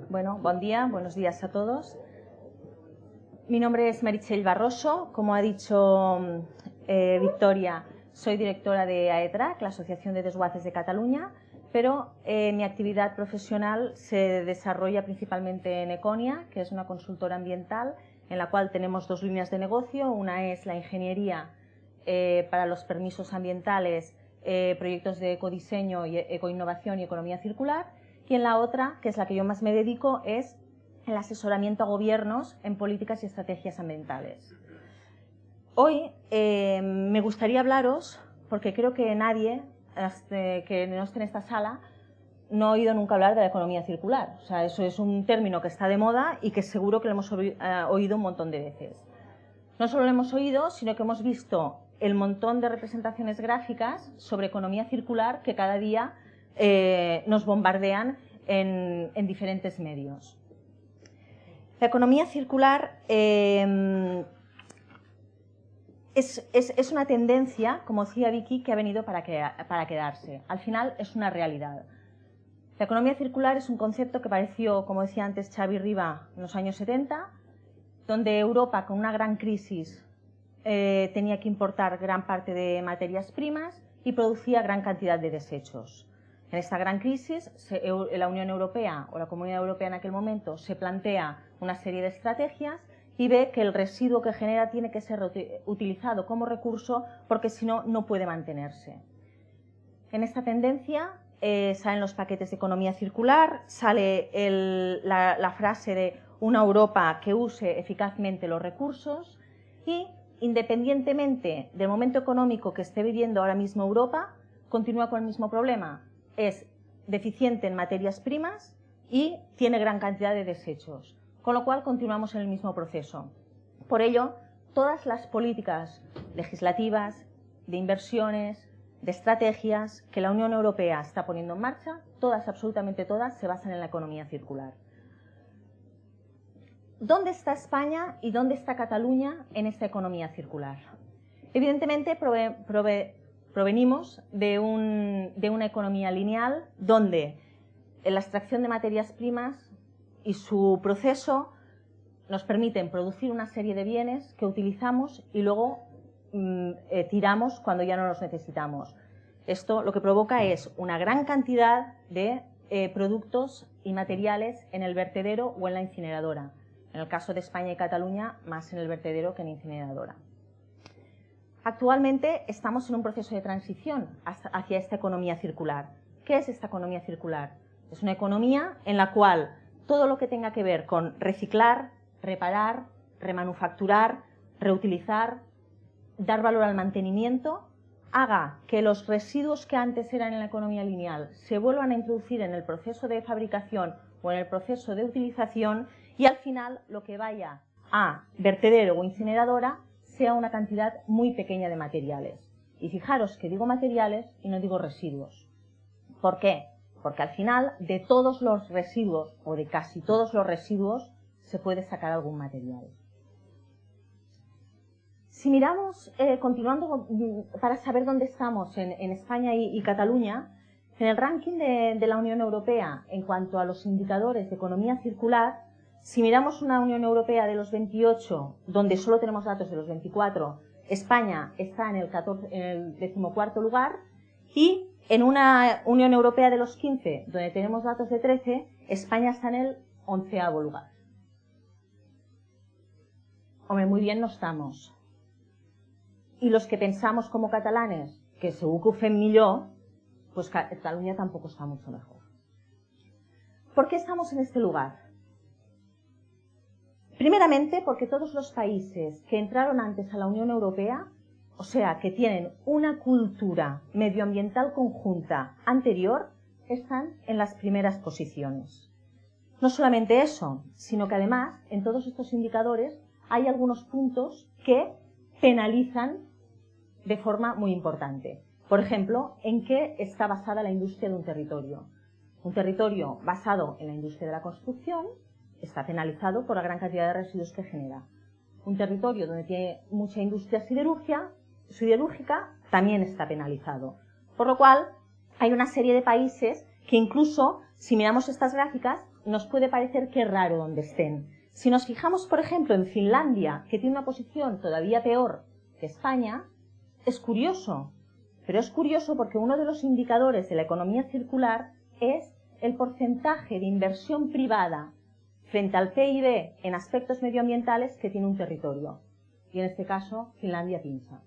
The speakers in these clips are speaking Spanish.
Bueno, buen día, buenos días a todos. Mi nombre es Meritxell Barroso, como ha dicho Victoria, soy directora de AEDRAC, la Asociación de Desguaces de Cataluña, pero mi actividad profesional se desarrolla principalmente en Econia, que es una consultora ambiental en la cual tenemos dos líneas de negocio. Una es la ingeniería para los permisos ambientales, proyectos de ecodiseño, ecoinnovación y economía circular, y en la otra, que es la que yo más me dedico, es el asesoramiento a gobiernos en políticas y estrategias ambientales. Hoy me gustaría hablaros, porque creo que nadie que no esté en esta sala no ha oído nunca hablar de la economía circular. O sea, eso es un término que está de moda y que seguro que lo hemos oído un montón de veces. No solo lo hemos oído, sino que hemos visto el montón de representaciones gráficas sobre economía circular que cada día nos bombardean en diferentes medios. La economía circular es una tendencia, como decía Vicky, que ha venido para quedarse. Al final es una realidad. La economía circular es un concepto que apareció, como decía antes Xavi Riba, en los años 70, donde Europa, con una gran crisis, tenía que importar gran parte de materias primas y producía gran cantidad de desechos. En esta gran crisis, la Unión Europea o la Comunidad Europea en aquel momento se plantea una serie de estrategias y ve que el residuo que genera tiene que ser utilizado como recurso porque si no, no puede mantenerse. En esta tendencia salen los paquetes de economía circular, sale la frase de una Europa que use eficazmente los recursos y, independientemente del momento económico que esté viviendo ahora mismo Europa, continúa con el mismo problema. Es deficiente en materias primas y tiene gran cantidad de desechos, con lo cual continuamos en el mismo proceso. Por ello, todas las políticas legislativas, de inversiones, de estrategias que la Unión Europea está poniendo en marcha, todas, absolutamente todas, se basan en la economía circular. ¿Dónde está España y dónde está Cataluña en esta economía circular? Evidentemente, provenimos de una economía lineal donde la extracción de materias primas y su proceso nos permiten producir una serie de bienes que utilizamos y luego tiramos cuando ya no los necesitamos. Esto lo que provoca es una gran cantidad de productos y materiales en el vertedero o en la incineradora. En el caso de España y Cataluña, más en el vertedero que en la incineradora. Actualmente estamos en un proceso de transición hacia esta economía circular. ¿Qué es esta economía circular? Es una economía en la cual todo lo que tenga que ver con reciclar, reparar, remanufacturar, reutilizar, dar valor al mantenimiento, haga que los residuos que antes eran en la economía lineal se vuelvan a introducir en el proceso de fabricación o en el proceso de utilización y al final lo que vaya a vertedero o incineradora sea una cantidad muy pequeña de materiales. Y fijaros que digo materiales y no digo residuos. ¿Por qué? Porque al final de todos los residuos o de casi todos los residuos se puede sacar algún material. Si miramos, continuando para saber dónde estamos en España y Cataluña, en el ranking de la Unión Europea en cuanto a los indicadores de economía circular, si miramos una Unión Europea de los 28, donde solo tenemos datos de los 24, España está en el 14º lugar, y en una Unión Europea de los 15, donde tenemos datos de 13, España está en el 11º lugar. Hombre, muy bien no estamos. Y los que pensamos como catalanes que segur que ho fem millor, pues Cataluña tampoco está mucho mejor. ¿Por qué estamos en este lugar? Primeramente, porque todos los países que entraron antes a la Unión Europea, o sea, que tienen una cultura medioambiental conjunta anterior, están en las primeras posiciones. No solamente eso, sino que además, en todos estos indicadores, hay algunos puntos que penalizan de forma muy importante. Por ejemplo, ¿en qué está basada la industria de un territorio? Un territorio basado en la industria de la construcción está penalizado por la gran cantidad de residuos que genera. Un territorio donde tiene mucha industria siderúrgica también está penalizado. Por lo cual, hay una serie de países que incluso, si miramos estas gráficas, nos puede parecer que es raro donde estén. Si nos fijamos, por ejemplo, en Finlandia, que tiene una posición todavía peor que España, es curioso. Pero es curioso porque uno de los indicadores de la economía circular es el porcentaje de inversión privada frente al PIB en aspectos medioambientales que tiene un territorio. Y en este caso, Finlandia pincha.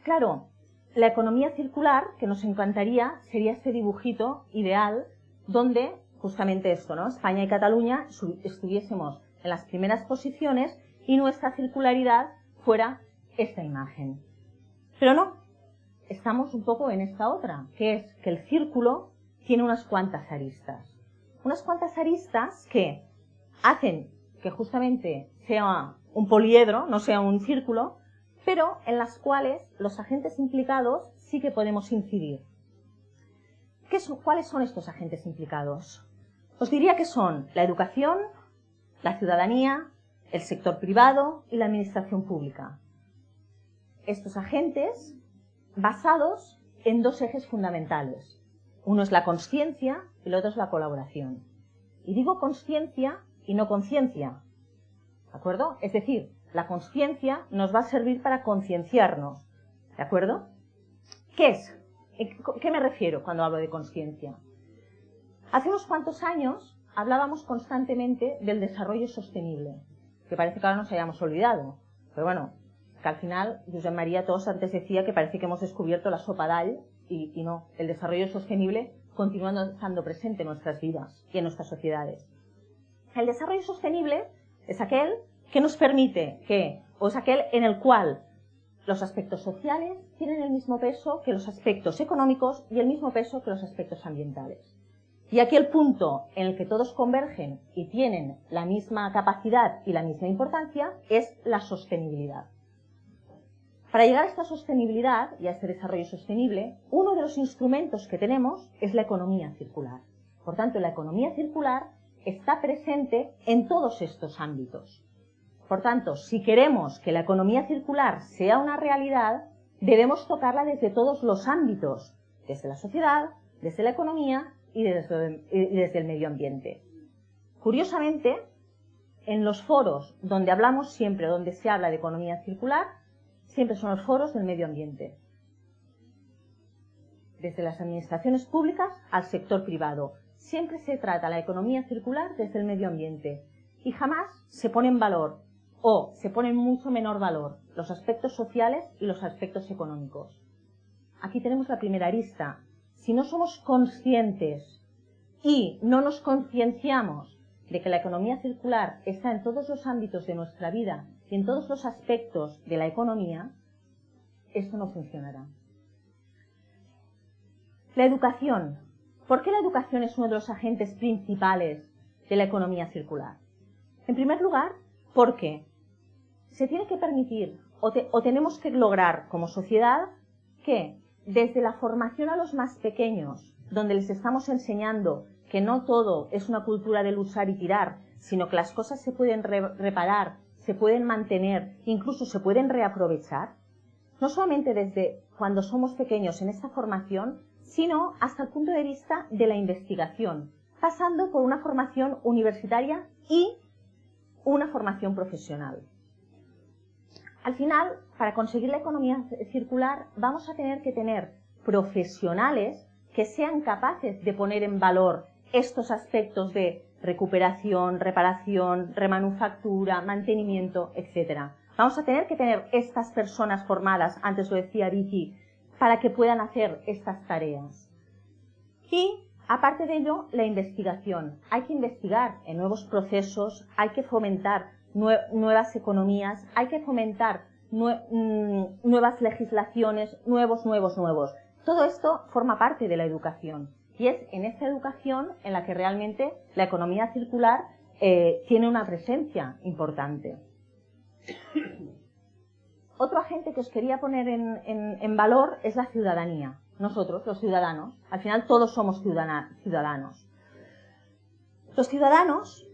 Claro, la economía circular, que nos encantaría, sería este dibujito ideal donde justamente esto, ¿no? España y Cataluña estuviésemos en las primeras posiciones y nuestra circularidad fuera esta imagen. Pero no, estamos un poco en esta otra, que es que el círculo tiene unas cuantas aristas. Unas cuantas aristas que hacen que justamente sea un poliedro, no sea un círculo, pero en las cuales los agentes implicados sí que podemos incidir. ¿Cuáles son estos agentes implicados? Os diría que son la educación, la ciudadanía, el sector privado y la administración pública. Estos agentes basados en dos ejes fundamentales. Uno es la consciencia y el otro es la colaboración. Y digo consciencia y no conciencia, ¿de acuerdo? Es decir, la consciencia nos va a servir para concienciarnos, ¿de acuerdo? ¿Qué es? ¿Qué me refiero cuando hablo de consciencia? Hace unos cuantos años hablábamos constantemente del desarrollo sostenible, que parece que ahora nos hayamos olvidado, pero bueno, que al final Josep María Tos antes decía que parece que hemos descubierto la sopa d'all y no, el desarrollo sostenible continúa estando presente en nuestras vidas y en nuestras sociedades. El desarrollo sostenible es aquel que nos permite o es aquel en el cual los aspectos sociales tienen el mismo peso que los aspectos económicos y el mismo peso que los aspectos ambientales. Y aquí el punto en el que todos convergen y tienen la misma capacidad y la misma importancia es la sostenibilidad. Para llegar a esta sostenibilidad y a este desarrollo sostenible, uno de los instrumentos que tenemos es la economía circular. Por tanto, la economía circular está presente en todos estos ámbitos. Por tanto, si queremos que la economía circular sea una realidad, debemos tocarla desde todos los ámbitos, desde la sociedad, desde la economía y desde el medio ambiente. Curiosamente, en los foros donde hablamos siempre, donde se habla de economía circular, siempre son los foros del medio ambiente. Desde las administraciones públicas al sector privado. Siempre se trata la economía circular desde el medio ambiente y jamás se pone en valor o se pone en mucho menor valor los aspectos sociales y los aspectos económicos. Aquí tenemos la primera arista. Si no somos conscientes y no nos concienciamos de que la economía circular está en todos los ámbitos de nuestra vida y en todos los aspectos de la economía, esto no funcionará. La educación. ¿Por qué la educación es uno de los agentes principales de la economía circular? En primer lugar, porque se tiene que permitir o tenemos que lograr como sociedad que desde la formación a los más pequeños, donde les estamos enseñando que no todo es una cultura del usar y tirar, sino que las cosas se pueden reparar, se pueden mantener, incluso se pueden reaprovechar, no solamente desde cuando somos pequeños en esta formación, sino hasta el punto de vista de la investigación, pasando por una formación universitaria y una formación profesional. Al final, para conseguir la economía circular, vamos a tener que tener profesionales que sean capaces de poner en valor estos aspectos de recuperación, reparación, remanufactura, mantenimiento, etc. Vamos a tener que tener estas personas formadas, antes lo decía Vicky, para que puedan hacer estas tareas. Y, aparte de ello, la investigación. Hay que investigar en nuevos procesos, hay que fomentar nuevas economías, hay que fomentar nuevas legislaciones, nuevos. Todo esto forma parte de la educación. Y es en esta educación en la que realmente la economía circular tiene una presencia importante. Otro agente que os quería poner en valor es la ciudadanía. Nosotros, los ciudadanos, al final todos somos ciudadanos. Los ciudadanos,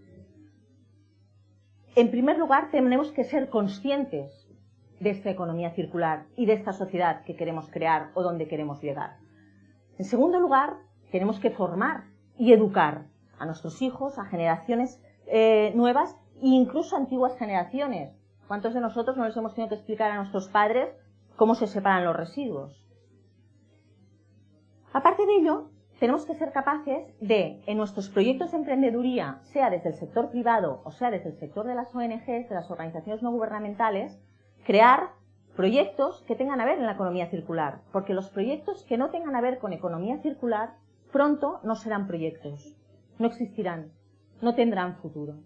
en primer lugar, tenemos que ser conscientes de esta economía circular y de esta sociedad que queremos crear o donde queremos llegar. En segundo lugar, Tenemos que formar y educar a nuestros hijos, a generaciones nuevas e incluso a antiguas generaciones. ¿Cuántos de nosotros no les hemos tenido que explicar a nuestros padres cómo se separan los residuos? Aparte de ello, tenemos que ser capaces de, en nuestros proyectos de emprendeduría, sea desde el sector privado o sea desde el sector de las ONGs, de las organizaciones no gubernamentales, crear proyectos que tengan a ver en la economía circular, porque los proyectos que no tengan a ver con economía circular pronto no serán proyectos, no existirán, no tendrán futuro.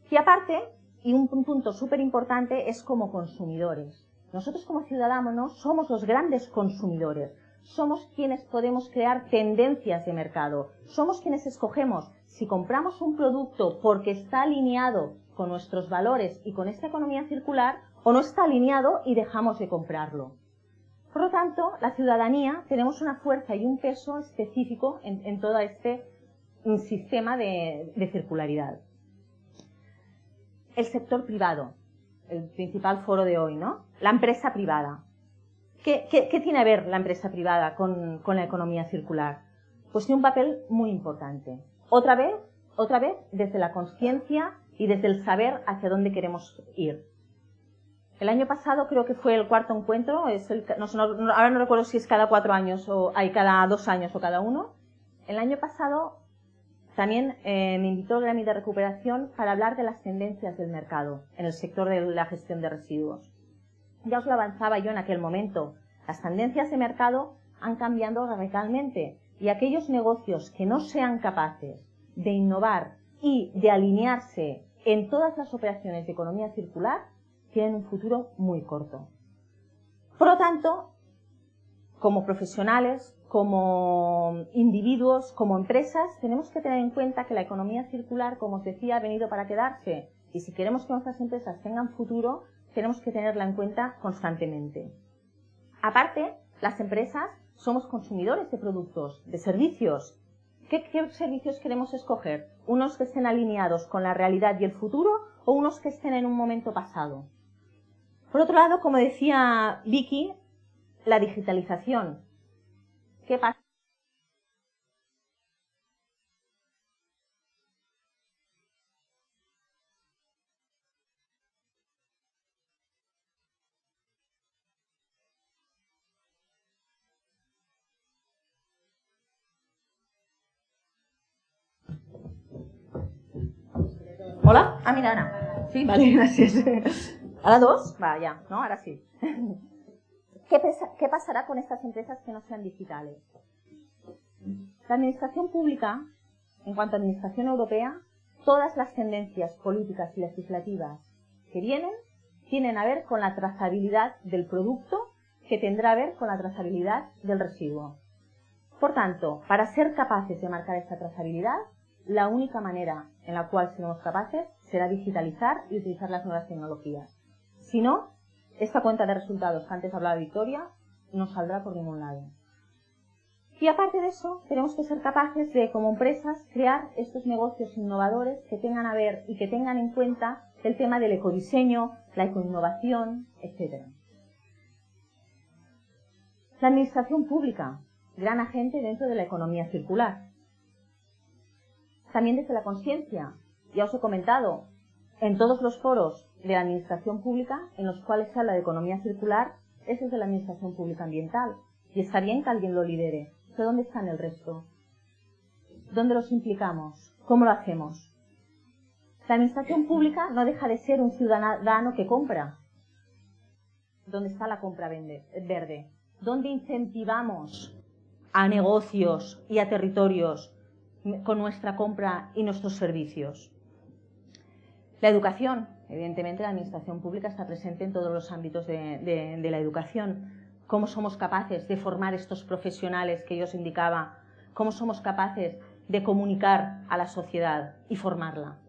Y aparte, y un punto súper importante, es como consumidores. Nosotros como ciudadanos somos los grandes consumidores, somos quienes podemos crear tendencias de mercado, somos quienes escogemos si compramos un producto porque está alineado con nuestros valores y con esta economía circular o no está alineado y dejamos de comprarlo. Por lo tanto, la ciudadanía tenemos una fuerza y un peso específico en todo este sistema de circularidad. El sector privado, el principal foro de hoy, ¿no? La empresa privada. ¿Qué tiene a ver la empresa privada con la economía circular? Pues tiene un papel muy importante. Otra vez, desde la conciencia y desde el saber hacia dónde queremos ir. El año pasado creo que fue el cuarto encuentro, ahora no recuerdo si es cada 4 años o hay cada 2 años o cada 1. El año pasado también me invitó el Grammy de Recuperación para hablar de las tendencias del mercado en el sector de la gestión de residuos. Ya os lo avanzaba yo en aquel momento. Las tendencias de mercado han cambiado radicalmente y aquellos negocios que no sean capaces de innovar y de alinearse en todas las operaciones de economía circular tienen un futuro muy corto. Por lo tanto, como profesionales, como individuos, como empresas, tenemos que tener en cuenta que la economía circular, como os decía, ha venido para quedarse y si queremos que nuestras empresas tengan futuro, tenemos que tenerla en cuenta constantemente. Aparte, las empresas somos consumidores de productos, de servicios. ¿Qué servicios queremos escoger? ¿Unos que estén alineados con la realidad y el futuro o unos que estén en un momento pasado? Por otro lado, como decía Vicky, la digitalización. ¿Qué pasa? ¿Hola? Ah, mira, Ana. Sí, vale, gracias. ¿Ahora 2? Va, ya, ¿no? Ahora sí. ¿Qué pasará con estas empresas que no sean digitales? La administración pública, en cuanto a administración europea, todas las tendencias políticas y legislativas que vienen tienen a ver con la trazabilidad del producto, que tendrá a ver con la trazabilidad del residuo. Por tanto, para ser capaces de marcar esta trazabilidad, la única manera en la cual seremos capaces será digitalizar y utilizar las nuevas tecnologías. Si no, esta cuenta de resultados que antes hablaba Victoria no saldrá por ningún lado. Y aparte de eso, tenemos que ser capaces de, como empresas, crear estos negocios innovadores que tengan a ver y que tengan en cuenta el tema del ecodiseño, la ecoinnovación, etc. La administración pública, gran agente dentro de la economía circular. También desde la conciencia, ya os he comentado, en todos los foros de la administración pública en los cuales se habla de economía circular es desde la administración pública ambiental. Y está bien que alguien lo lidere. ¿Pero dónde están el resto? ¿Dónde los implicamos? ¿Cómo lo hacemos? La administración pública no deja de ser un ciudadano que compra. ¿Dónde está la compra verde? ¿Dónde incentivamos a negocios y a territorios con nuestra compra y nuestros servicios? La educación. Evidentemente la administración pública está presente en todos los ámbitos de la educación. ¿Cómo somos capaces de formar estos profesionales que yo os indicaba? ¿Cómo somos capaces de comunicar a la sociedad y formarla?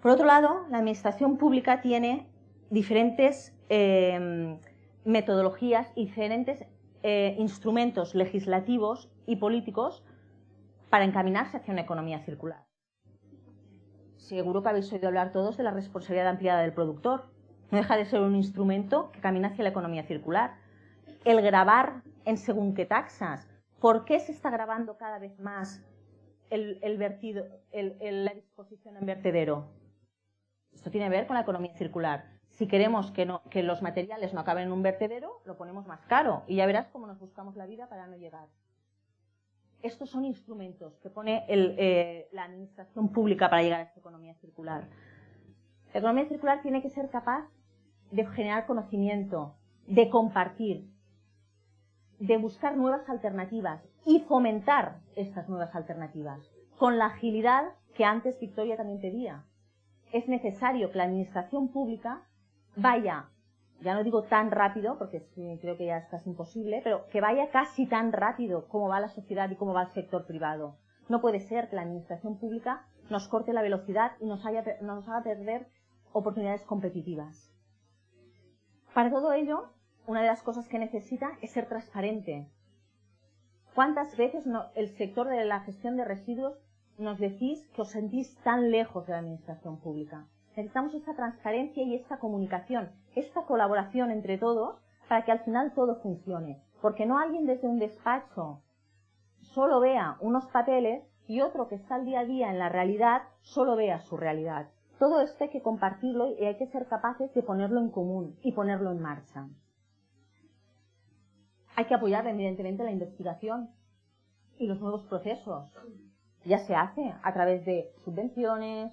Por otro lado, la administración pública tiene diferentes metodologías y diferentes instrumentos legislativos y políticos para encaminarse hacia una economía circular. Seguro que habéis oído hablar todos de la responsabilidad ampliada del productor. No deja de ser un instrumento que camina hacia la economía circular. El gravar en según qué taxas ¿Por qué se está agravando cada vez más la disposición en vertedero? Esto tiene que ver con la economía circular. Si queremos que los materiales no acaben en un vertedero, lo ponemos más caro y ya verás cómo nos buscamos la vida para no llegar. Estos son instrumentos que pone la administración pública para llegar a esta economía circular. La economía circular tiene que ser capaz de generar conocimiento, de compartir, de buscar nuevas alternativas y fomentar estas nuevas alternativas con la agilidad que antes Victoria también pedía. Es necesario que la administración pública vaya, ya no digo tan rápido, porque creo que ya es casi imposible, pero que vaya casi tan rápido como va la sociedad y como va el sector privado. No puede ser que la administración pública nos corte la velocidad y nos haga perder oportunidades competitivas. Para todo ello, una de las cosas que necesita es ser transparente. ¿Cuántas veces el sector de la gestión de residuos nos decís que os sentís tan lejos de la administración pública? Necesitamos esta transparencia y esta comunicación, esta colaboración entre todos para que al final todo funcione. Porque no alguien desde un despacho solo vea unos papeles y otro que está al día a día en la realidad solo vea su realidad. Todo esto hay que compartirlo y hay que ser capaces de ponerlo en común y ponerlo en marcha. Hay que apoyar evidentemente la investigación y los nuevos procesos. Ya se hace a través de subvenciones,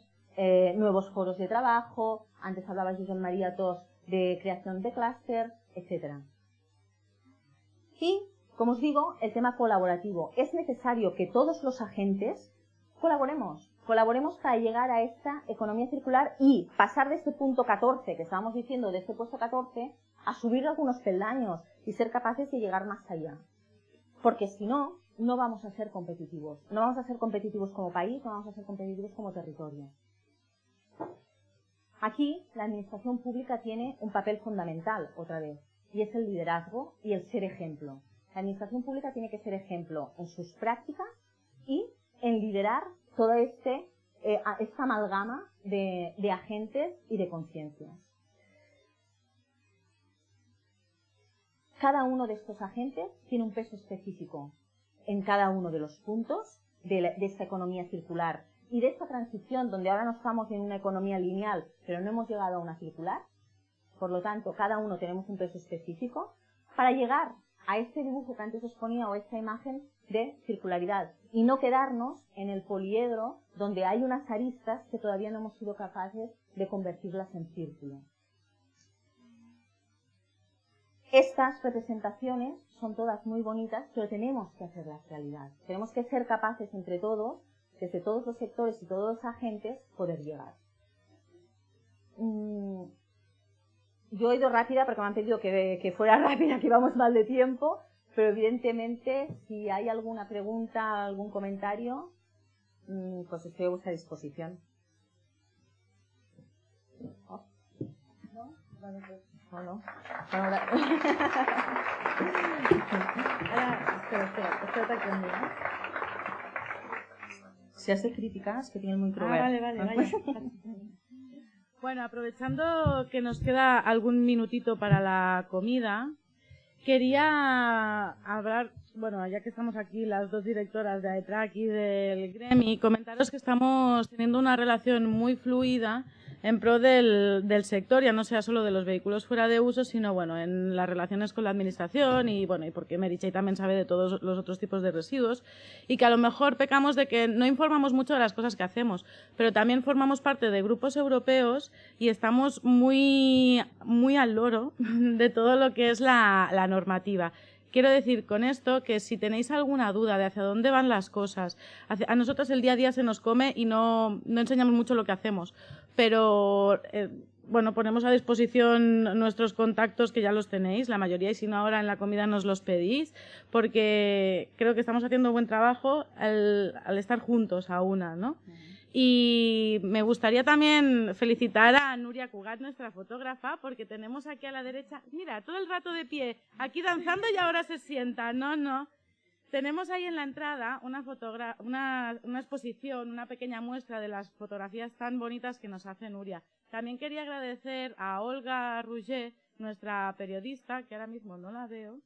nuevos foros de trabajo, antes hablaba Josep María Tos de creación de clúster, etc. Y, como os digo, el tema colaborativo. Es necesario que todos los agentes colaboremos para llegar a esta economía circular y pasar de este punto 14, que estábamos diciendo, de este puesto 14, a subir algunos peldaños y ser capaces de llegar más allá. Porque si no, no vamos a ser competitivos. No vamos a ser competitivos como país, no vamos a ser competitivos como territorio. Aquí, la administración pública tiene un papel fundamental, otra vez, y es el liderazgo y el ser ejemplo. La administración pública tiene que ser ejemplo en sus prácticas y en liderar toda esta amalgama de agentes y de conciencias. Cada uno de estos agentes tiene un peso específico en cada uno de los puntos de esta economía circular y de esta transición donde ahora nos estamos en una economía lineal, pero no hemos llegado a una circular. Por lo tanto, cada uno tenemos un peso específico para llegar a este dibujo que antes os ponía o esta imagen de circularidad y no quedarnos en el poliedro donde hay unas aristas que todavía no hemos sido capaces de convertirlas en círculo. Estas representaciones son todas muy bonitas, pero tenemos que hacerlas realidad. Tenemos que ser capaces entre todos, desde todos los sectores y todos los agentes, poder llegar. Yo he ido rápida porque me han pedido que fuera rápida, que íbamos mal de tiempo, pero evidentemente si hay alguna pregunta, algún comentario, pues estoy a vuestra disposición. ¿No? Vale, pues. ¿O no? Ahora... espera conmigo. Si hace críticas, que tienen muy cruel. Vale. Bueno, aprovechando que nos queda algún minutito para la comida, quería hablar, bueno, ya que estamos aquí las dos directoras de AETRAC y del Gremi, comentaros que estamos teniendo una relación muy fluida en pro del sector, ya no sea solo de los vehículos fuera de uso, sino bueno, en las relaciones con la administración y bueno, y porque Meritxell también sabe de todos los otros tipos de residuos y que a lo mejor pecamos de que no informamos mucho de las cosas que hacemos, pero también formamos parte de grupos europeos y estamos muy al loro de todo lo que es la normativa. Quiero decir con esto que si tenéis alguna duda de hacia dónde van las cosas, a nosotros el día a día se nos come y no enseñamos mucho lo que hacemos, pero bueno, ponemos a disposición nuestros contactos que ya los tenéis, la mayoría, y si no ahora en la comida nos los pedís, porque creo que estamos haciendo un buen trabajo al estar juntos a una, ¿no? Y me gustaría también felicitar a Nuria Cugat, nuestra fotógrafa, porque tenemos aquí a la derecha, mira, todo el rato de pie, aquí danzando y ahora se sienta. No. Tenemos ahí en la entrada una exposición, una pequeña muestra de las fotografías tan bonitas que nos hace Nuria. También quería agradecer a Olga Rouget, nuestra periodista, que ahora mismo no la veo.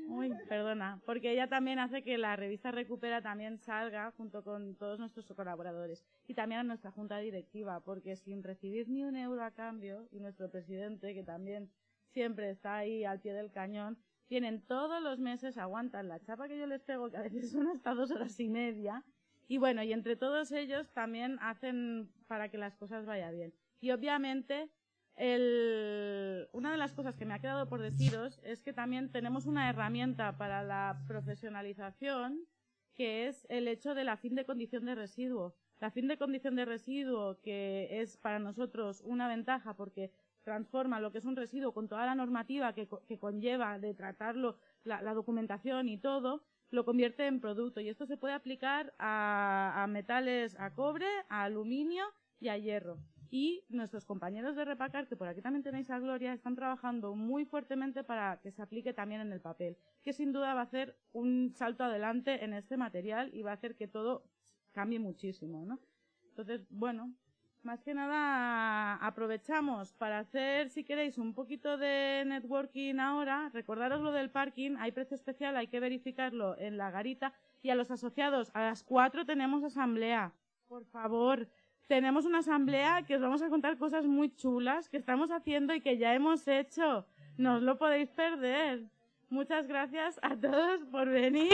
Uy, perdona, porque ella también hace que la revista Recupera también salga junto con todos nuestros colaboradores y también a nuestra junta directiva, porque sin recibir ni un euro a cambio, y nuestro presidente, que también siempre está ahí al pie del cañón, vienen todos los meses, aguantan la chapa que yo les pego, que a veces son hasta 2 horas y media, y bueno, y entre todos ellos también hacen para que las cosas vayan bien. Y obviamente, una de las cosas que me ha quedado por deciros es que también tenemos una herramienta para la profesionalización, que es el hecho de la fin de condición de residuo. La fin de condición de residuo, que es para nosotros una ventaja porque transforma lo que es un residuo con toda la normativa que conlleva de tratarlo, la documentación y todo, lo convierte en producto. Y esto se puede aplicar a metales, a cobre, a aluminio y a hierro. Y nuestros compañeros de Repacar, que por aquí también tenéis a Gloria, están trabajando muy fuertemente para que se aplique también en el papel, que sin duda va a hacer un salto adelante en este material y va a hacer que todo cambie muchísimo, ¿no? Entonces, bueno, más que nada aprovechamos para hacer, si queréis, un poquito de networking ahora. Recordaros lo del parking, hay precio especial, hay que verificarlo en la garita. Y a los asociados, a las 4 tenemos asamblea. Por favor, tenemos una asamblea que os vamos a contar cosas muy chulas que estamos haciendo y que ya hemos hecho. No os lo podéis perder. Muchas gracias a todos por venir.